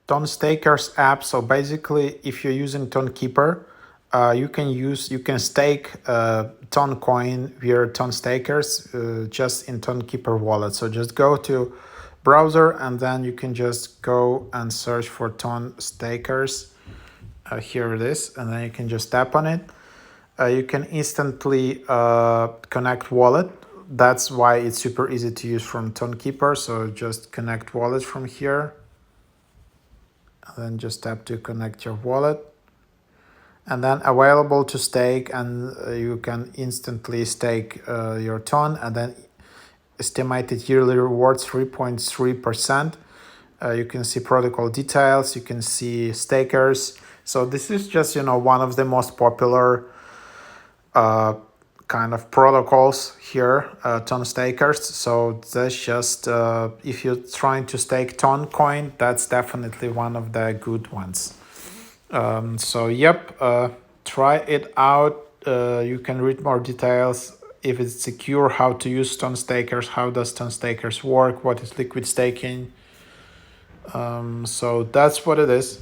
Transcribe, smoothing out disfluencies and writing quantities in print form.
TONSTAKERS app. So basically, if you're using Tonkeeper, you can stake Ton coin via TONSTAKERS just in Tonkeeper wallet. So just go to browser and then you can just go and search for TONSTAKERS. Here it is, and then you can just tap on it. You can instantly connect wallet. That's why it's super easy to use from Tonkeeper. So just connect wallet from here. And then just tap to connect your wallet. And then available to stake, and you can instantly stake your ton, and then estimated yearly rewards 3.3%. You can see protocol details, you can see stakers. So this is just, one of the most popular kind of protocols here, ton stakers. So that's just, if you're trying to stake ton coin, that's definitely one of the good ones. So yep, try it out. You can read more details, if it's secure, how to use TONSTAKERS, how does TONSTAKERS work, what is liquid staking. So that's what it is.